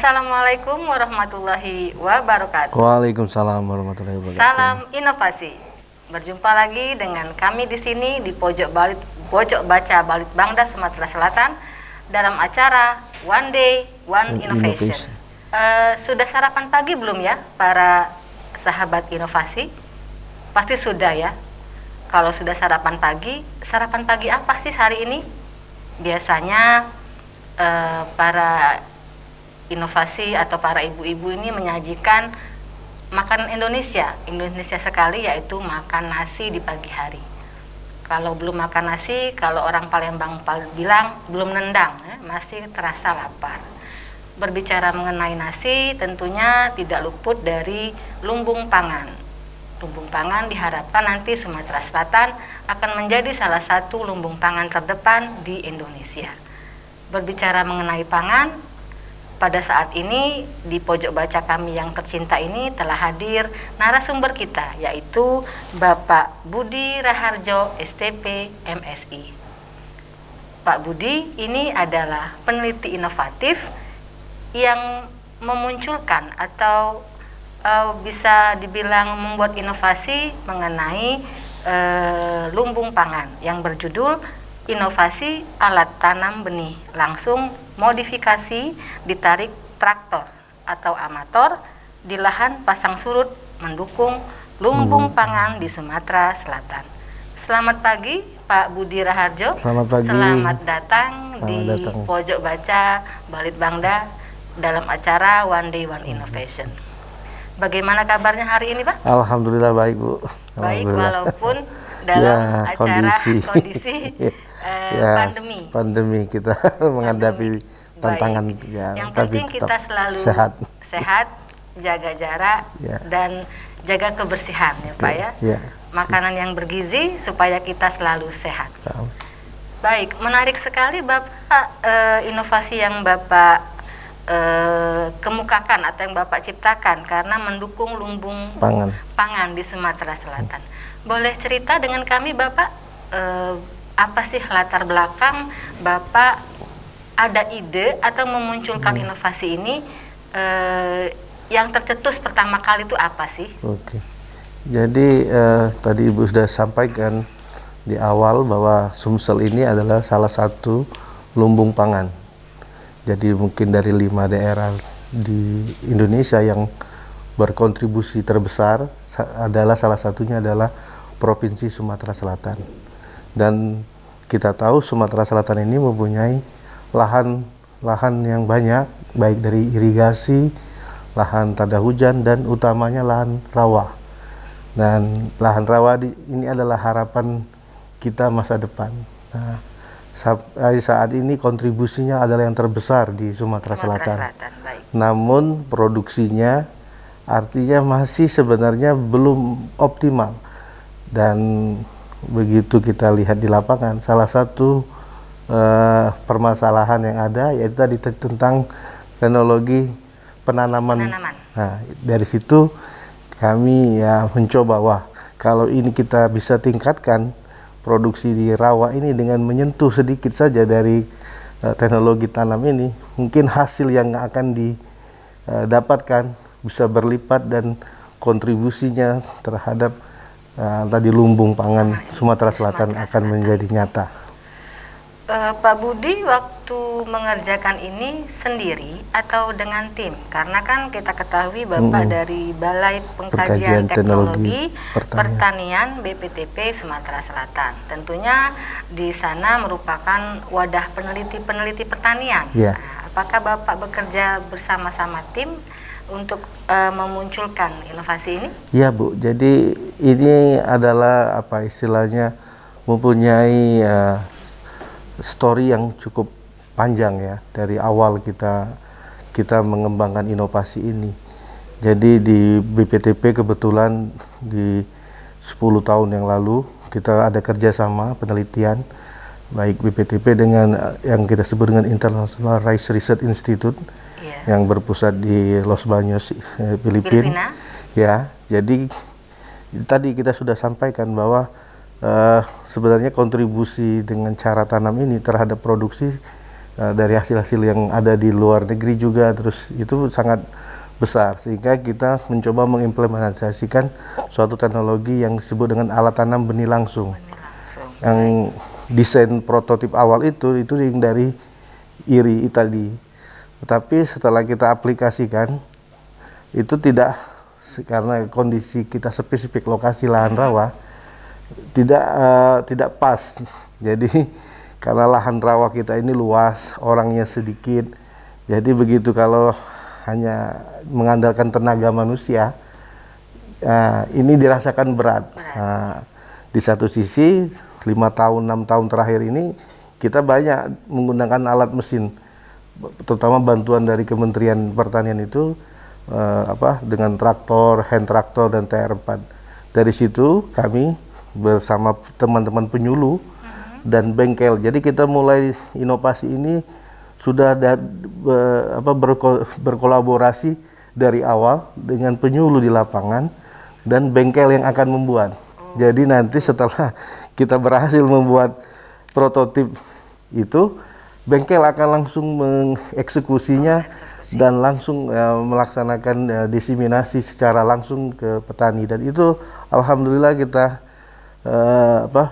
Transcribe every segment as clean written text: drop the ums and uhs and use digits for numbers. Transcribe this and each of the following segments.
Assalamualaikum warahmatullahi wabarakatuh. Waalaikumsalam warahmatullahi wabarakatuh. Salam inovasi. Berjumpa lagi dengan kami di sini di pojok baca Balitbangda Sumatera Selatan dalam acara One Day One Innovation. Sudah sarapan pagi belum ya para sahabat inovasi? Pasti sudah ya. Kalau sudah sarapan pagi apa sih hari ini? Biasanya para inovasi atau para ibu-ibu ini menyajikan makanan Indonesia sekali, yaitu makan nasi di pagi hari. Kalau belum makan nasi, kalau orang Palembang bilang belum nendang, masih terasa lapar. Berbicara mengenai nasi, tentunya tidak luput dari lumbung pangan. Lumbung pangan diharapkan nanti Sumatera Selatan akan menjadi salah satu lumbung pangan terdepan di Indonesia. Berbicara mengenai pangan, pada saat ini di pojok baca kami yang tercinta ini telah hadir narasumber kita, yaitu Bapak Budi Raharjo STP MSI. Pak Budi ini adalah peneliti inovatif yang memunculkan atau bisa dibilang membuat inovasi mengenai lumbung pangan yang berjudul Inovasi Alat Tanam Benih Langsung Modifikasi Ditarik Traktor atau Amator di lahan pasang surut mendukung lumbung pangan di Sumatera Selatan. Selamat pagi Pak Budi Raharjo. Selamat pagi. Selamat datang di pojok baca Balitbangda dalam acara One Day One Innovation. Bagaimana kabarnya hari ini Pak? Alhamdulillah baik Bu. Baik, walaupun dalam acara kondisi pandemi kita menghadapi tantangan ya, yang penting kita selalu sehat, jaga jarak dan jaga kebersihan ya Pak ya. Makanan yang bergizi supaya kita selalu sehat. Baik, menarik sekali Bapak inovasi yang Bapak kemukakan atau yang Bapak ciptakan karena mendukung lumbung pangan di Sumatera Selatan. Boleh cerita dengan kami Bapak, apa sih latar belakang Bapak ada ide atau memunculkan inovasi ini, yang tercetus pertama kali itu apa sih? Oke. Jadi tadi Ibu sudah sampaikan di awal bahwa Sumsel ini adalah salah satu lumbung pangan. Jadi mungkin dari 5 daerah di Indonesia yang berkontribusi terbesar adalah salah satunya adalah Provinsi Sumatera Selatan. Dan kita tahu Sumatera Selatan ini mempunyai lahan yang banyak, baik dari irigasi, lahan tanda hujan, dan utamanya lahan rawa. Dan lahan rawa ini adalah harapan kita masa depan. Nah, saat ini kontribusinya adalah yang terbesar di Sumatera Selatan. Namun produksinya artinya masih sebenarnya belum optimal. Dan begitu kita lihat di lapangan, salah satu permasalahan yang ada yaitu tadi tentang teknologi penanaman. Nah, dari situ kami mencoba, kalau ini kita bisa tingkatkan produksi di rawa ini dengan menyentuh sedikit saja dari teknologi tanam ini, mungkin hasil yang akan didapatkan bisa berlipat dan kontribusinya terhadap tadi lumbung pangan Sumatera Selatan akan menjadi nyata. Pak Budi waktu mengerjakan ini sendiri atau dengan tim? Karena kan kita ketahui Bapak dari Balai Pengkajian Teknologi Pertanian BPTP Sumatera Selatan. Tentunya di sana merupakan wadah peneliti pertanian. Nah, apakah Bapak bekerja bersama-sama tim untuk memunculkan inovasi ini? Iya Bu, jadi ini adalah istilahnya mempunyai story yang cukup panjang ya, dari awal kita mengembangkan inovasi ini. Jadi di BPTP kebetulan di 10 tahun yang lalu kita ada kerjasama penelitian, baik BPTP dengan yang kita sebut dengan International Rice Research Institute yang berpusat di Los Baños, Filipina. Ya, jadi tadi kita sudah sampaikan bahwa sebenarnya kontribusi dengan cara tanam ini terhadap produksi dari hasil-hasil yang ada di luar negeri juga, terus itu sangat besar sehingga kita mencoba mengimplementasikan suatu teknologi yang disebut dengan alat tanam benih langsung. Yang desain prototip awal itu yang dari IRI tadi, tetapi setelah kita aplikasikan itu tidak, karena kondisi kita spesifik lokasi lahan rawa tidak pas. Jadi karena lahan rawa kita ini luas, orangnya sedikit, jadi begitu kalau hanya mengandalkan tenaga manusia, ini dirasakan berat. Di satu sisi 5 tahun 6 tahun terakhir ini kita banyak menggunakan alat mesin, terutama bantuan dari Kementerian Pertanian itu dengan traktor, hand traktor dan TR4. Dari situ kami bersama teman-teman penyuluh dan bengkel. Jadi kita mulai inovasi ini sudah berkolaborasi dari awal dengan penyuluh di lapangan dan bengkel yang akan membuat. Jadi nanti setelah kita berhasil membuat prototip itu, bengkel akan langsung mengeksekusinya dan langsung melaksanakan diseminasi secara langsung ke petani. Dan itu alhamdulillah kita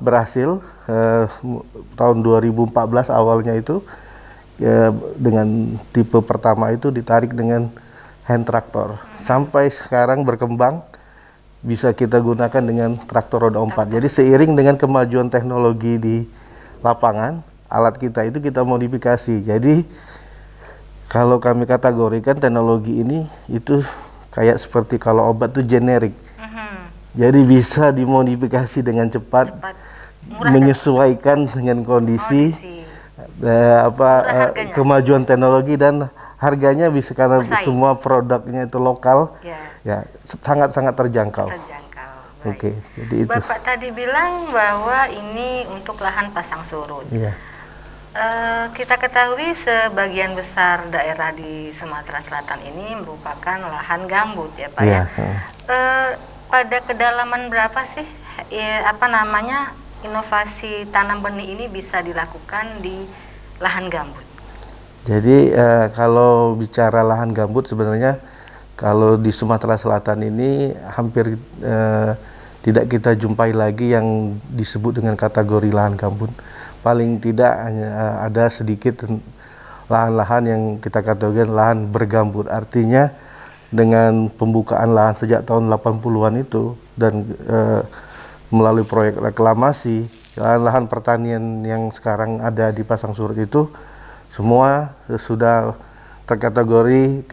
berhasil. Tahun 2014 awalnya itu dengan tipe pertama itu ditarik dengan hand traktor, sampai sekarang berkembang bisa kita gunakan dengan traktor roda 4. Jadi seiring dengan kemajuan teknologi di lapangan, alat kita itu kita modifikasi. Jadi kalau kami kategorikan teknologi ini itu kayak seperti kalau obat itu generik. Jadi bisa dimodifikasi dengan cepat, menyesuaikan dengan kondisi, kemajuan teknologi, dan harganya bisa, karena semua produknya itu lokal, ya sangat-sangat terjangkau. Oke, jadi itu. Bapak tadi bilang bahwa ini untuk lahan pasang surut. Iya. Kita ketahui sebagian besar daerah di Sumatera Selatan ini merupakan lahan gambut ya Pak ya. Pada kedalaman berapa sih inovasi tanam benih ini bisa dilakukan di lahan gambut? Jadi kalau bicara lahan gambut, sebenarnya kalau di Sumatera Selatan ini hampir tidak kita jumpai lagi yang disebut dengan kategori lahan gambut. Paling tidak hanya ada sedikit lahan-lahan yang kita kategorikan lahan bergambut. Artinya dengan pembukaan lahan sejak tahun 80-an itu dan melalui proyek reklamasi, lahan-lahan pertanian yang sekarang ada di pasang surut itu semua sudah terkategori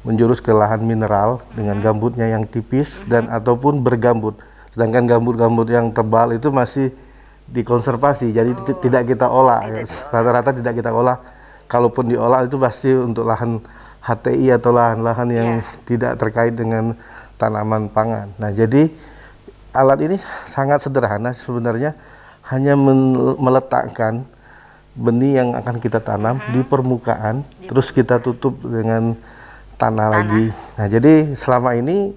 menjurus ke lahan mineral dengan gambutnya yang tipis dan ataupun bergambut. Sedangkan gambut-gambut yang tebal itu masih dikonservasi, jadi tidak kita olah. Rata-rata tidak kita olah. Kalaupun diolah itu pasti untuk lahan HTI atau lahan-lahan yang tidak terkait dengan tanaman pangan. Nah, jadi alat ini sangat sederhana sebenarnya, hanya meletakkan benih yang akan kita tanam di permukaan, terus kita tutup dengan tanah lagi. Nah, jadi selama ini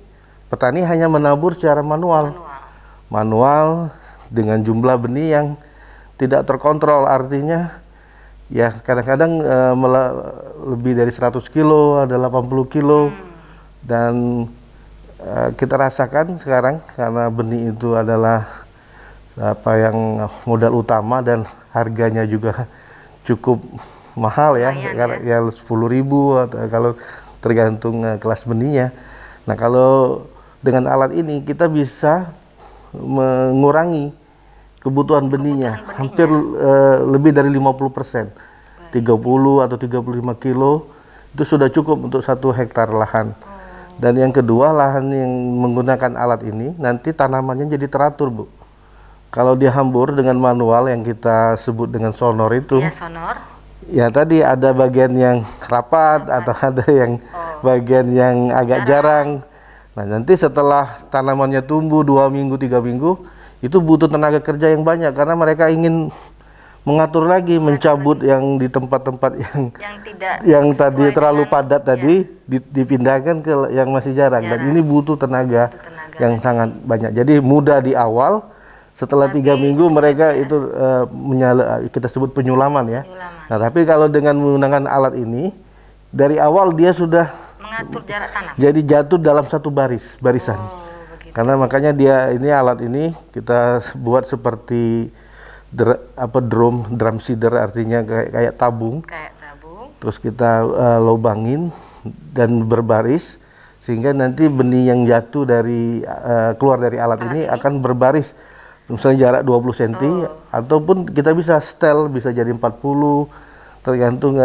petani hanya menabur secara manual dengan jumlah benih yang tidak terkontrol. Artinya ya kadang-kadang lebih dari 100 kilo, ada 80 kilo. Dan kita rasakan sekarang karena benih itu adalah yang modal utama dan harganya juga cukup mahal ya, 10.000 atau kalau tergantung kelas benihnya. Nah, kalau dengan alat ini kita bisa mengurangi kebutuhan benihnya hampir lebih dari 50%. 30 atau 35 kilo itu sudah cukup untuk 1 hektar lahan. Dan yang kedua, lahan yang menggunakan alat ini nanti tanamannya jadi teratur, Bu. Kalau dia hambur dengan manual yang kita sebut dengan sonor itu, ya tadi ada bagian yang rapat atau ada yang bagian yang agak jarang. Nah, nanti setelah tanamannya tumbuh 2 minggu, 3 minggu, itu butuh tenaga kerja yang banyak karena mereka ingin mengatur lagi, mencabut yang di tempat-tempat yang tadi terlalu padat tadi dipindahkan ke yang masih jarang. Dan ini butuh tenaga yang sangat banyak. Jadi mudah di awal, setelah 3 minggu mereka itu kita sebut penyulaman ya. Penyulaman. Nah, tapi kalau dengan menggunakan alat ini dari awal dia sudah Mengatur jarak tanam. jadi jatuh dalam satu barisan. Oh, begitu. Karena makanya alat ini kita buat seperti drum seeder, artinya kayak tabung. Kayak tabung. Terus kita lubangin dan berbaris sehingga nanti benih yang jatuh keluar dari alat ini akan berbaris, misalnya jarak 20 cm ataupun kita bisa setel, bisa jadi 40, tergantung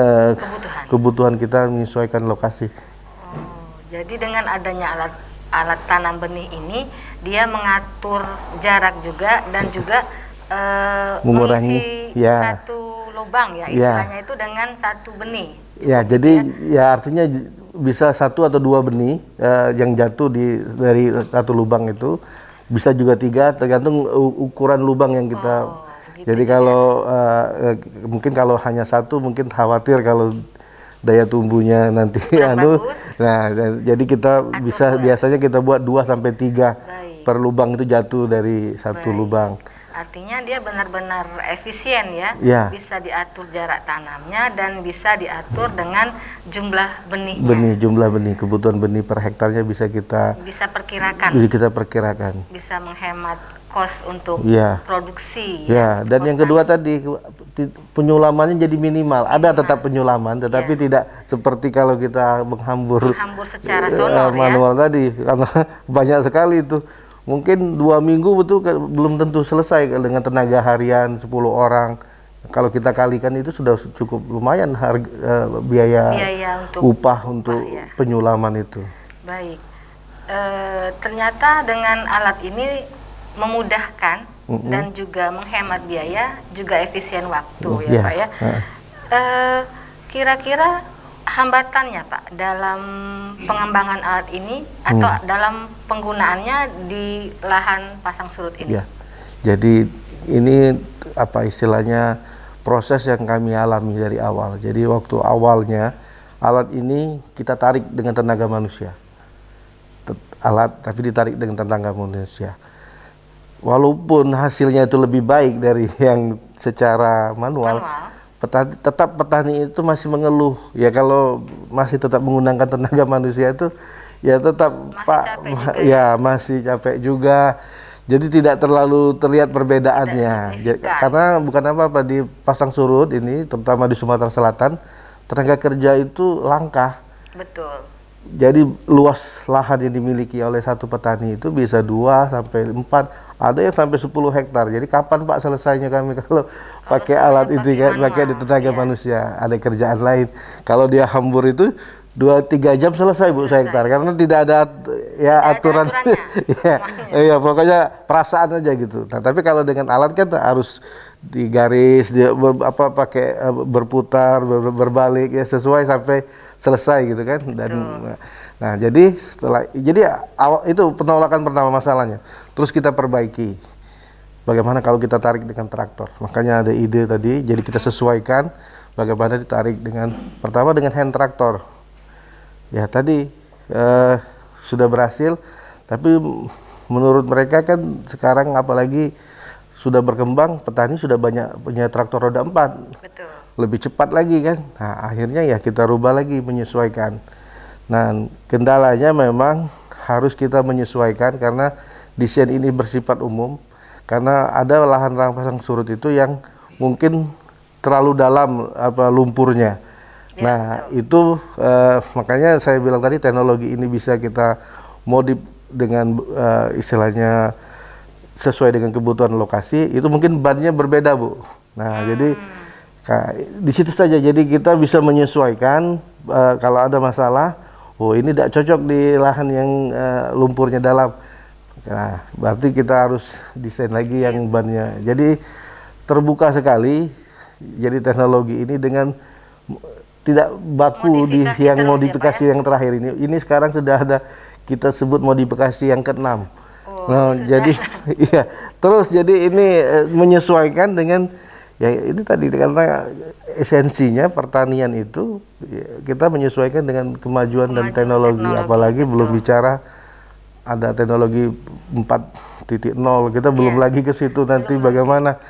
kebutuhan kita menyesuaikan lokasi. Jadi dengan adanya alat tanam benih ini, dia mengatur jarak juga dan juga mengurangi mengisi satu lubang ya, istilahnya itu dengan satu benih. Ya, jadi ya artinya bisa 1 atau 2 benih yang jatuh dari satu lubang itu, bisa juga 3, tergantung ukuran lubang yang kita. Jadi kalau mungkin kalau hanya 1 mungkin khawatir kalau daya tumbuhnya nanti jadi kita biasanya kita buat 2 sampai 3 per lubang itu jatuh dari satu lubang. Artinya dia benar-benar efisien ya, bisa diatur jarak tanamnya dan bisa diatur dengan jumlah benihnya. Jumlah benih, kebutuhan benih per hektarnya bisa kita perkirakan. Bisa menghemat kos untuk produksi. Ya, dan yang kedua tadi penyulamannya jadi minimal. Ada tetap penyulaman, tetapi tidak seperti kalau kita menghambur secara sonor manual tadi, karena banyak sekali itu. Mungkin 2 minggu belum tentu selesai dengan tenaga harian 10 orang. Kalau kita kalikan itu sudah cukup lumayan biaya untuk upah untuk penyulaman itu. Baik, ternyata dengan alat ini memudahkan dan juga menghemat biaya, juga efisien waktu ya Pak ya. Kira-kira hambatannya Pak dalam pengembangan alat ini atau dalam penggunaannya di lahan pasang surut ini? Ya. Jadi ini istilahnya proses yang kami alami dari awal. Jadi waktu awalnya alat ini kita tarik dengan tenaga manusia. Tapi ditarik dengan tenaga manusia. Walaupun hasilnya itu lebih baik dari yang secara manual. Petani itu masih mengeluh ya, kalau masih tetap menggunakan tenaga manusia itu ya tetap masih capek juga. Jadi tidak terlalu terlihat perbedaannya karena bukan apa-apa di pasang surut ini, terutama di Sumatera Selatan, tenaga kerja itu langka. Betul. Jadi luas lahan yang dimiliki oleh satu petani itu bisa 2 sampai 4, ada yang sampai 10 hektar. Jadi kapan Pak selesainya kami kalau pakai alat itu kan, pakai tenaga manusia, ada kerjaan lain. Kalau dia hambur itu 2-3 jam selesai Bu hektar, karena tidak ada aturan. Pokoknya perasaan aja gitu. Nah, tapi kalau dengan alat kan harus digaris, pakai berputar, berbalik ya, sesuai sampai selesai gitu kan. Dan nah, jadi itu penolakan pertama masalahnya. Terus kita perbaiki. Bagaimana kalau kita tarik dengan traktor? Makanya ada ide tadi, jadi kita sesuaikan bagaimana ditarik pertama dengan hand traktor. Ya tadi sudah berhasil, tapi menurut mereka kan sekarang apalagi sudah berkembang, petani sudah banyak punya traktor roda 4. Betul. Lebih cepat lagi kan. Nah, akhirnya ya kita rubah lagi, menyesuaikan. Nah, kendalanya memang harus kita menyesuaikan karena desain ini bersifat umum. Karena ada lahan pasang surut itu yang mungkin terlalu dalam lumpurnya. Nah, itu makanya saya bilang tadi teknologi ini bisa kita modif dengan istilahnya sesuai dengan kebutuhan lokasi. Itu mungkin bannya berbeda Bu. Nah, jadi di situ saja. Jadi kita bisa menyesuaikan kalau ada masalah. Oh, ini tidak cocok di lahan yang lumpurnya dalam. Nah, berarti kita harus desain lagi yang bannya. Jadi terbuka sekali. Jadi teknologi ini dengan tidak baku di modifikasi yang terakhir ini. Ini sekarang sudah ada, kita sebut modifikasi yang ke-6. Nah, jadi terus jadi ini menyesuaikan dengan ini tadi, karena esensinya pertanian itu kita menyesuaikan dengan kemajuan dan teknologi, apalagi belum bicara ada teknologi 4.0, kita belum lagi ke situ nanti bagaimana.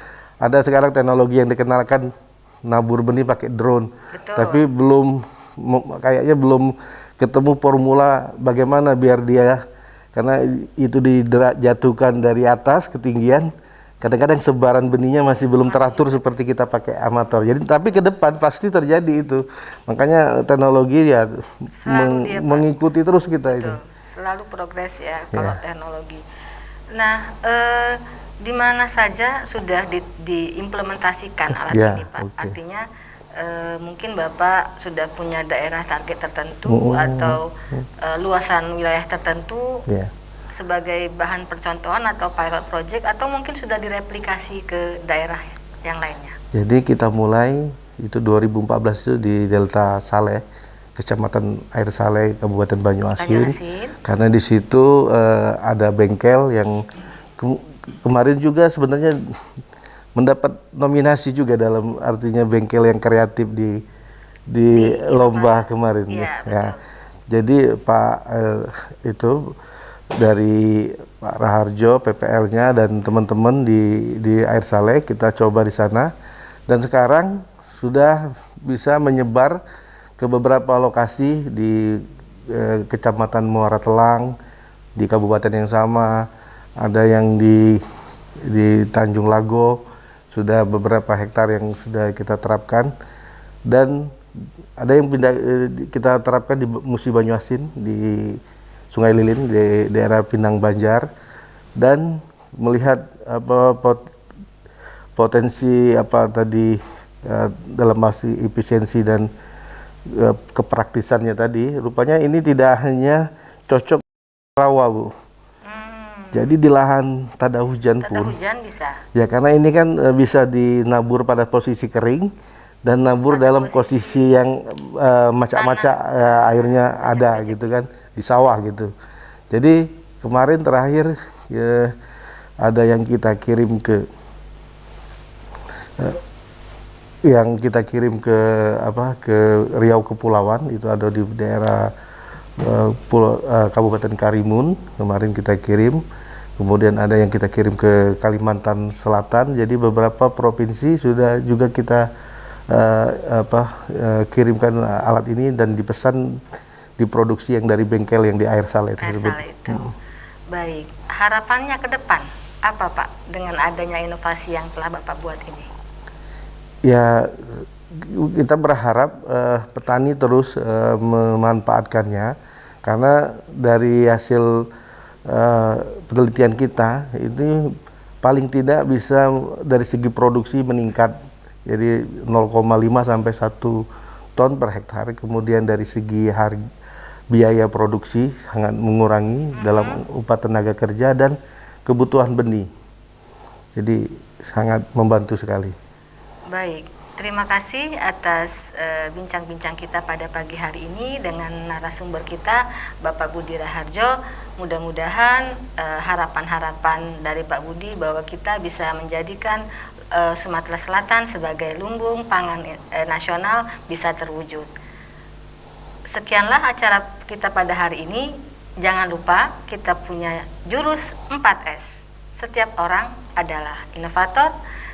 Ada sekarang teknologi yang dikenalkan nabur benih pakai drone, Betul. tapi kayaknya belum ketemu formula bagaimana biar dia, karena itu dijatuhkan dari atas ketinggian, kadang-kadang sebaran benihnya masih belum teratur seperti kita pakai amator. Jadi tapi ke depan pasti terjadi itu, makanya teknologi ya mengikuti terus kita. Betul. Selalu progres ya kalau teknologi. Nah, di mana saja sudah diimplementasikan alat ini, Pak? Artinya mungkin Bapak sudah punya daerah target tertentu atau luasan wilayah tertentu sebagai bahan percontohan atau pilot project, atau mungkin sudah direplikasi ke daerah yang lainnya? Jadi kita mulai itu 2014 itu di Delta Saleh, Kecamatan Air Saleh, Kabupaten Banyuasin. Karena di situ ada bengkel yang kemarin juga sebenarnya mendapat nominasi juga, dalam artinya bengkel yang kreatif di lomba kemarin. Ya. Jadi Pak itu dari Pak Raharjo, PPL-nya dan teman-teman di Air Saleh, kita coba di sana dan sekarang sudah bisa menyebar ke beberapa lokasi di Kecamatan Muara Telang, di kabupaten yang sama, ada yang di Tanjung Lago, sudah beberapa hektar yang sudah kita terapkan, dan ada yang kita terapkan di Musi Banyuasin, di Sungai Lilin, di daerah Pinang Banjar, dan melihat potensi tadi dalam masih efisiensi dan kepraktisannya tadi, rupanya ini tidak hanya cocok rawa, Bu. Jadi di lahan tada hujan pun bisa. Ya, karena ini kan bisa dinabur pada posisi kering dan nabur dalam posisi yang macak-macak airnya ada gitu kan, di sawah gitu. Jadi kemarin terakhir ada yang kita kirim ke ke Riau Kepulauan, itu ada di daerah Kabupaten Karimun, kemarin kita kirim. Kemudian ada yang kita kirim ke Kalimantan Selatan. Jadi beberapa provinsi sudah juga kita kirimkan alat ini dan dipesan diproduksi yang dari bengkel yang di Air Saleh tersebut. Itu. Baik, harapannya ke depan apa, Pak, dengan adanya inovasi yang telah Bapak buat ini? Ya, kita berharap petani terus memanfaatkannya, karena dari hasil penelitian kita ini paling tidak bisa dari segi produksi meningkat, jadi 0,5 sampai 1 ton per hektar. Kemudian dari segi biaya produksi sangat mengurangi dalam upah tenaga kerja dan kebutuhan benih, jadi sangat membantu sekali. Baik, terima kasih atas bincang-bincang kita pada pagi hari ini dengan narasumber kita, Bapak Budi Raharjo. Mudah-mudahan harapan-harapan dari Pak Budi bahwa kita bisa menjadikan Sumatera Selatan sebagai lumbung pangan nasional bisa terwujud. Sekianlah acara kita pada hari ini. Jangan lupa kita punya jurus 4S. Setiap orang adalah inovator.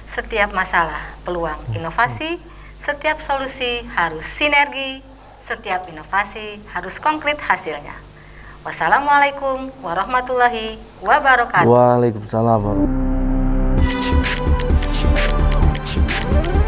Setiap masalah peluang inovasi, setiap solusi harus sinergi, setiap inovasi harus konkret hasilnya. Wassalamualaikum warahmatullahi wabarakatuh. Waalaikumsalam warahmatullahi wabarakatuh.